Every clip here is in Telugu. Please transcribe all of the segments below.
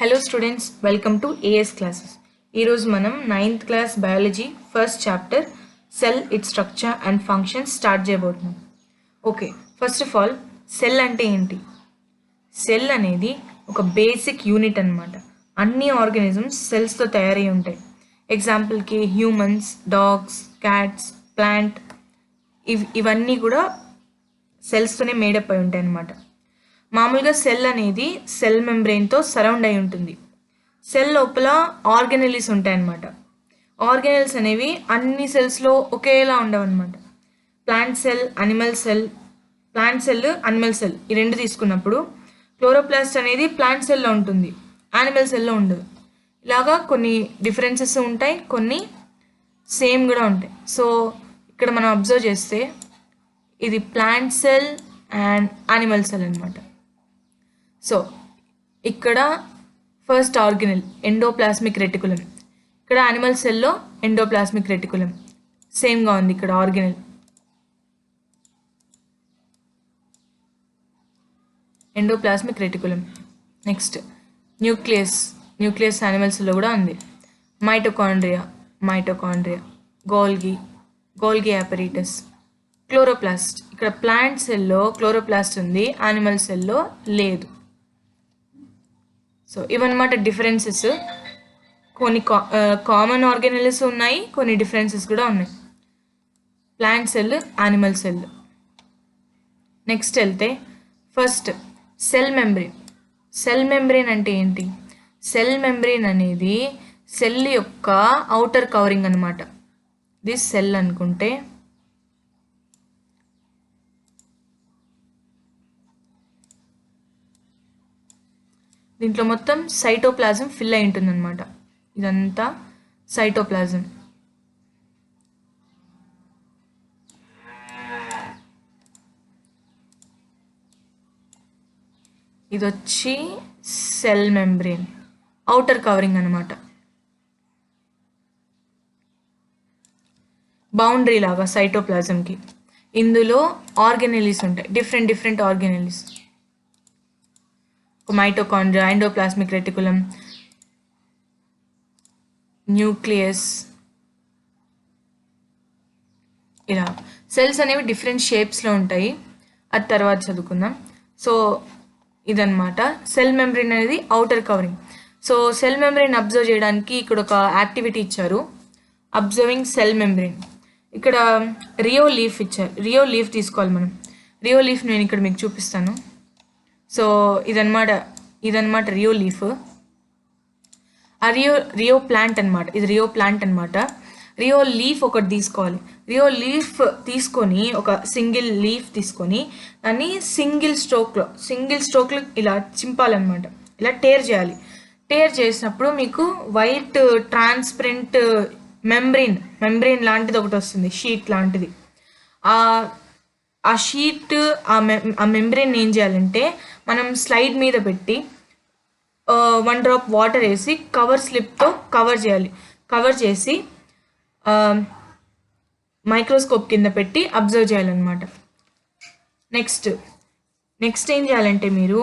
Hello students, welcome to AS classes. ఈరోజు మనం 9th class biology first chapter cell it structure and functions start చేయబోతున్నాం. Okay, first of all cell అంటే ఏంటి? సెల్ అనేది ఒక బేసిక్ యూనిట్ అన్నమాట. అన్ని ఆర్గానిజమ్స్ సెల్స్తో తయారై ఉంటాయి. ఎగ్జాంపుల్కి హ్యూమన్స్, డాగ్స్, క్యాట్స్, ప్లాంట్ ఇవన్నీ కూడా సెల్స్తోనే మేడప్ అయి ఉంటాయి అన్నమాట. మామూలుగా సెల్ అనేది సెల్ మెంబ్రెయిన్తో సరౌండ్ అయి ఉంటుంది. సెల్ లోపల ఆర్గనెలిస్ ఉంటాయన్నమాట. ఆర్గనెల్స్ అనేవి అన్ని సెల్స్లో ఒకేలా ఉండవు అనమాట. Plant cell, animal cell, animal cell ఈ రెండు తీసుకున్నప్పుడు క్లోరోప్లాస్ట్ అనేది ప్లాంట్ సెల్లో ఉంటుంది, యానిమల్ సెల్లో ఉండదు. ఇలాగా కొన్ని డిఫరెన్సెస్ ఉంటాయి, కొన్ని సేమ్ కూడా ఉంటాయి. సో ఇక్కడ మనం అబ్జర్వ్ చేస్తే ఇది plant cell and animal cell అనమాట. సో ఇక్కడ ఫస్ట్ ఆర్గనెల్ ఎండోప్లాస్మిక్ రెటికులం, ఇక్కడ యానిమల్ సెల్లో ఎండోప్లాస్మిక్ రెటికులం సేమ్గా ఉంది. ఇక్కడ organelle endoplasmic reticulum. Next nucleus animal సెల్లో కూడా ఉంది. Mitochondria, Golgi apparatus, chloroplast. ఇక్కడ ప్లాంట్ సెల్లో క్లోరోప్లాస్ట్ ఉంది, యానిమల్ సెల్లో లేదు. సో ఇవన్నమాట డిఫరెన్సెస్. కొన్ని కామన్ ఆర్గానెల్స్ ఉన్నాయి, కొన్ని డిఫరెన్సెస్ కూడా ఉన్నాయి. Plant cell, animal cell. Next వెళ్తే ఫస్ట్ సెల్ మెంబ్రెయిన్ అంటే ఏంటి? సెల్ మెంబ్రెయిన్ అనేది సెల్ యొక్క అవుటర్ కవరింగ్ అనమాట. ఇది సెల్ అనుకుంటే దీంట్లో మొత్తం సైటోప్లాజం ఫిల్ అయి ఉంటుంది అనమాట. ఇదంతా సైటోప్లాజం. ఇది వచ్చి సెల్ మెంబ్రెయిన్ అవుటర్ కవరింగ్ అనమాట. బౌండరీ లాగా సైటోప్లాజంకి. ఇందులో ఆర్గనెలిస్ ఉంటాయి, different organelles. Mitochondria, endoplasmic reticulum, nucleus. ఇలా సెల్స్ అనేవి డిఫరెంట్ షేప్స్లో ఉంటాయి, అది తర్వాత చదువుకుందాం. సో ఇదన్నమాట సెల్ మెంబ్రెయిన్ అనేది outer covering. So cell membrane observe చేయడానికి ఇక్కడ ఒక యాక్టివిటీ ఇచ్చారు, అబ్జర్వింగ్ సెల్ మెంబ్రెయిన్. ఇక్కడ రియో లీఫ్ ఇచ్చారు. రియో లీఫ్ తీసుకోవాలి మనం. రియో లీఫ్ నేను ఇక్కడ మీకు చూపిస్తాను. సో ఇదన్నమాట రియో లీఫ్. ఆ రియో ప్లాంట్ అనమాట. ఇది రియో ప్లాంట్ అనమాట. రియో లీఫ్ ఒకటి తీసుకోవాలి. రియో లీఫ్ తీసుకొని ఒక సింగిల్ లీఫ్ తీసుకొని దాన్ని సింగిల్ స్ట్రోక్లో ఇలా చింపాలన్నమాట. ఇలా టేర్ చేయాలి. టేర్ చేసినప్పుడు మీకు వైట్ ట్రాన్స్పరెంట్ మెంబ్రెయిన్ లాంటిది ఒకటి వస్తుంది, షీట్ లాంటిది. ఆ షీట్ ఆ మెంబ్రెయిన్ ఏం చేయాలంటే మనం స్లైడ్ మీద పెట్టి 1 డ్రాప్ వాటర్ వేసి కవర్ స్లిప్తో కవర్ చేయాలి. కవర్ చేసి మైక్రోస్కోప్ కింద పెట్టి అబ్జర్వ్ చేయాలన్నమాట. నెక్స్ట్ ఏం చేయాలంటే మీరు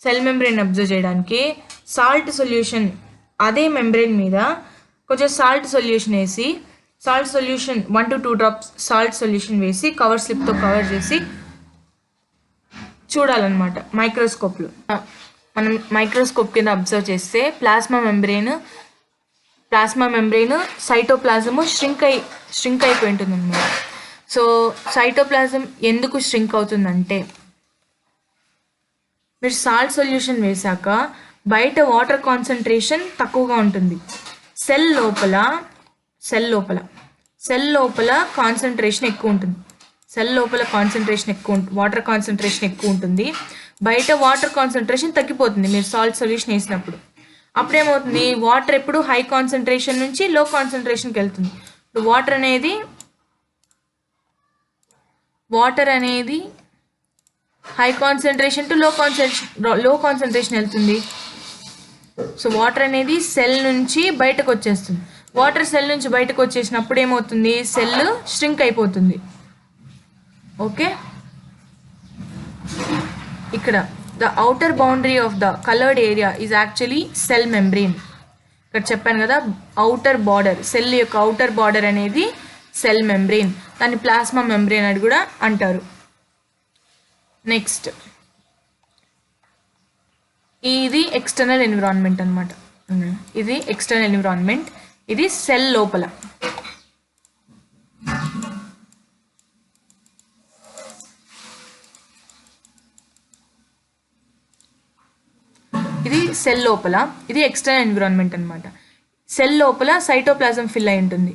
సెల్ మెంబ్రెయిన్ అబ్జర్వ్ చేయడానికి సాల్ట్ సొల్యూషన్, అదే మెంబ్రెయిన్ మీద కొంచెం సాల్ట్ సొల్యూషన్ వేసి 1 to 2 డ్రాప్స్ సాల్ట్ సొల్యూషన్ వేసి కవర్ స్లిప్తో కవర్ చేసి చూడాలన్నమాట మైక్రోస్కోప్లో. మనం మైక్రోస్కోప్ కింద అబ్జర్వ్ చేస్తే ప్లాస్మా మెంబ్రెయిన్ సైటోప్లాజము ష్రింక్ అయిపోయి ఉంటుంది అన్నమాట. సో సైటోప్లాజం ఎందుకు ష్రింక్ అవుతుందంటే మీరు సాల్ట్ సొల్యూషన్ వేశాక బయట వాటర్ కాన్సన్ట్రేషన్ తక్కువగా ఉంటుంది. సెల్ లోపల కాన్సన్ట్రేషన్ ఎక్కువ ఉంటుంది. వాటర్ కాన్సన్ట్రేషన్ ఎక్కువ ఉంటుంది. బయట వాటర్ కాన్సన్ట్రేషన్ తగ్గిపోతుంది మీరు సాల్ట్ సొల్యూషన్ వేసినప్పుడు. అప్పుడేమవుతుంది, వాటర్ ఎప్పుడు హై కాన్సన్ట్రేషన్ నుంచి లో కాన్సన్ట్రేషన్కి వెళ్తుంది. ఇప్పుడు వాటర్ అనేది హై కాన్సన్ట్రేషన్ టు లో కాన్సన్ట్రేషన్ వెళ్తుంది. సో వాటర్ అనేది సెల్ నుంచి బయటకు వచ్చేస్తుంది. వాటర్ సెల్ నుంచి బయటకు వచ్చేసినప్పుడు ఏమవుతుంది, సెల్ ష్రింక్ అయిపోతుంది. ఓకే, ఇక్కడ the outer boundary of the coloured area is actually cell membrane. ఇక్కడ చెప్పాను కదా, ఔటర్ బార్డర్, సెల్ యొక్క ఔటర్ బార్డర్ అనేది సెల్ మెంబ్రెయిన్, దాన్ని ప్లాస్మా మెంబ్రెయిన్ అని కూడా అంటారు. నెక్స్ట్ ఇది ఎక్స్టర్నల్ ఎన్విరాన్మెంట్ అనమాట. ఇది ఎక్స్టర్నల్ ఎన్విరాన్మెంట్, ఇది సెల్ లోపల. ఇది సెల్ లోపల, ఇది ఎక్స్టర్నల్ ఎన్విరాన్మెంట్ అనమాట. సెల్ లోపల సైటోప్లాజం ఫిల్ అయి ఉంటుంది.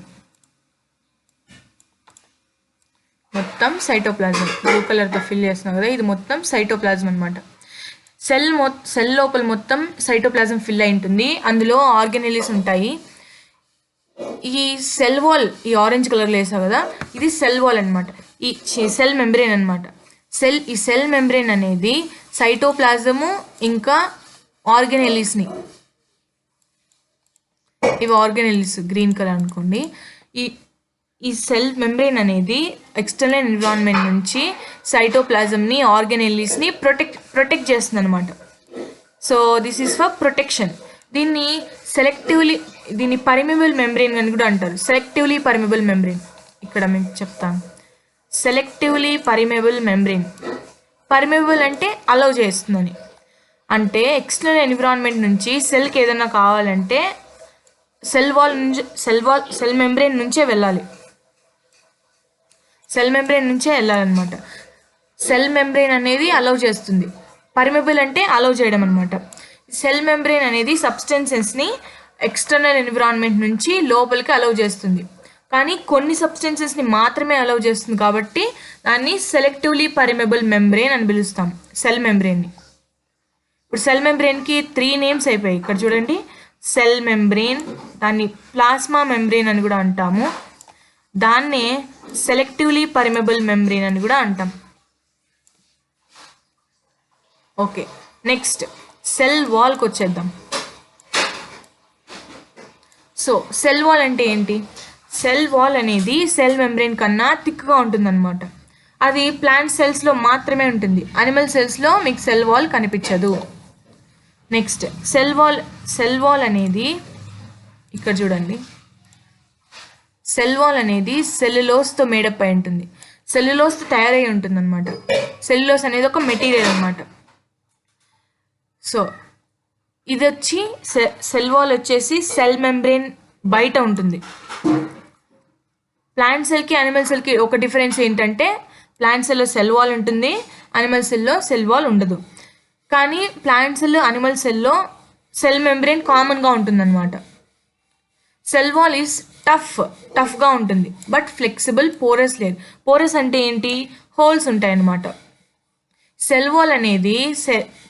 మొత్తం సైటోప్లాజం బ్లూ కలర్తో ఫిల్ చేస్తున్నాం కదా, ఇది మొత్తం సైటోప్లాజం అనమాట. సెల్ లోపల మొత్తం సైటోప్లాజం ఫిల్ అయి ఉంటుంది. అందులో ఆర్గనెలిస్ ఉంటాయి. ఈ సెల్ వాల్, ఈ ఆరెంజ్ కలర్లో వేసావు కదా, ఇది సెల్ వాల్ అనమాట. ఈ సెల్ మెంబ్రెయిన్ అనమాట. ఈ సెల్ మెంబ్రెయిన్ అనేది సైటోప్లాజము ఇంకా ఆర్గనెలిస్ని, ఇవి ఆర్గనెలిస్ గ్రీన్ కలర్ అనుకోండి. ఈ సెల్ మెంబ్రెయిన్ అనేది ఎక్స్టర్నల్ ఎన్విరాన్మెంట్ నుంచి సైటోప్లాజంని, ఆర్గనెలిస్ని ప్రొటెక్ట్ చేస్తుంది అనమాట. So this is for protection. దీన్ని పర్మిబుల్ మెంబ్రెయిన్ అని కూడా అంటారు. సెలెక్టివ్లీ పర్మిబుల్ మెంబ్రెయిన్, ఇక్కడ మీకు చెప్తాను. సెలెక్టివ్లీ పర్మిబుల్ మెంబ్రెయిన్, పర్మిబుల్ అంటే అలౌ చేస్తుందని, అంటే ఎక్స్టర్నల్ ఎన్విరాన్మెంట్ నుంచి సెల్కి ఏదైనా కావాలంటే సెల్ మెంబ్రెయిన్ నుంచే వెళ్ళాలి, సెల్ మెంబ్రెయిన్ నుంచే వెళ్ళాలన్నమాట. సెల్ మెంబ్రెయిన్ అనేది అలౌ చేస్తుంది. పర్మిబుల్ అంటే అలౌ చేయడం అనమాట. సెల్ మెంబ్రెయిన్ అనేది సబ్స్టెన్సెస్ని ఎక్స్టర్నల్ ఎన్విరాన్మెంట్ నుంచి లోపలికి అలౌ చేస్తుంది, కానీ కొన్ని సబ్స్టెన్సెస్ని మాత్రమే అలౌ చేస్తుంది. కాబట్టి దాన్ని సెలెక్టివ్లీ పర్మిబుల్ మెంబ్రెయిన్ అని పిలుస్తాం, సెల్ మెంబ్రెయిన్ని. ఇప్పుడు సెల్ మెంబ్రెయిన్కి 3 నేమ్స్ అయిపోయాయి. ఇక్కడ చూడండి, సెల్ మెంబ్రెయిన్, దాన్ని ప్లాస్మా మెంబ్రెయిన్ అని కూడా అంటాము, దాన్నే సెలెక్టివ్లీ పర్మిబుల్ మెంబ్రెయిన్ అని కూడా అంటాం. ఓకే, నెక్స్ట్ సెల్ వాల్కి వచ్చేద్దాం. సో సెల్ వాల్ అంటే ఏంటి? సెల్ వాల్ అనేది సెల్ మెంబ్రెయిన్ కన్నా థిక్గా ఉంటుందన్నమాట. అది ప్లాంట్ సెల్స్లో మాత్రమే ఉంటుంది, అనిమల్ సెల్స్లో మీకు సెల్ వాల్ కనిపించదు. నెక్స్ట్ సెల్ వాల్ అనేది ఇక్కడ చూడండి, సెల్ వాల్ అనేది సెల్యులోస్తో మేడప్ అయి ఉంటుంది, సెల్యులోస్తో తయారై ఉంటుంది అనమాట. సెల్యులోస్ అనేది ఒక మెటీరియల్ అనమాట. సో ఇది వచ్చి సెల్ వాల్ వచ్చేసి సెల్ మెంబ్రెయిన్ బయట ఉంటుంది. ప్లాంట్ సెల్కి అనిమల్ సెల్కి ఒక డిఫరెన్స్ ఏంటంటే, ప్లాంట్ సెల్లో సెల్ వాల్ ఉంటుంది, అనిమల్ సెల్లో సెల్ వాల్ ఉండదు. కానీ ప్లాంట్ సెల్, అనిమల్ సెల్లో సెల్ మెంబ్రెయిన్ కామన్గా ఉంటుందన్నమాట. సెల్ వాల్ ఈజ్ టఫ్గా ఉంటుంది, బట్ ఫ్లెక్సిబుల్, పోరస్ లేదు. పోరస్ అంటే ఏంటి? హోల్స్ ఉంటాయి అన్నమాట. సెల్ వాల్ అనేది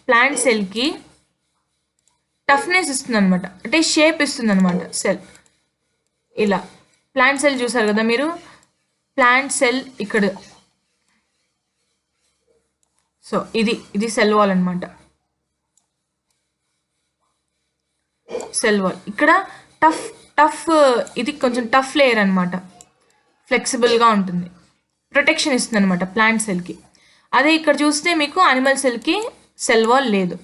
ప్లాంట్ సెల్కి టఫ్నెస్ ఇస్తుంది అనమాట, అంటే షేప్ ఇస్తుంది అనమాట. సెల్ ఇలా ప్లాంట్ సెల్ చూసారు కదా మీరు, ప్లాంట్ సెల్ ఇక్కడ. సో ఇది సెల్ వాల్ అనమాట. సెల్ వాల్ ఇక్కడ టఫ్ ఇది కొంచెం టఫ్ లేయర్ అనమాట, ఫ్లెక్సిబుల్గా ఉంటుంది, ప్రొటెక్షన్ ఇస్తుంది అనమాట ప్లాంట్ సెల్కి. అదే ఇక్కడ చూస్తే మీకు అనిమల్ సెల్కి సెల్ వాల్ లేదు.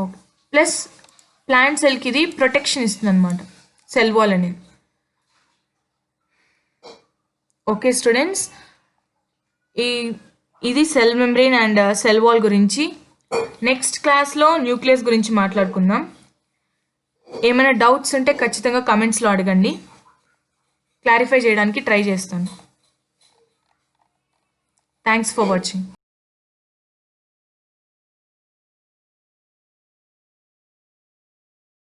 ఓకే, ప్లస్ ప్లాంట్ సెల్కి ఇది ప్రొటెక్షన్ ఇస్తుంది అనమాట, సెల్ వాల్ అనేది. ఓకే స్టూడెంట్స్, ఇది cell membrane and cell wall గురించి. నెక్స్ట్ క్లాస్లో న్యూక్లియస్ గురించి మాట్లాడుకుందాం. ఏమైనా డౌట్స్ ఉంటే ఖచ్చితంగా కమెంట్స్లో అడగండి, క్లారిఫై చేయడానికి ట్రై చేస్తాను. Thanks for watching.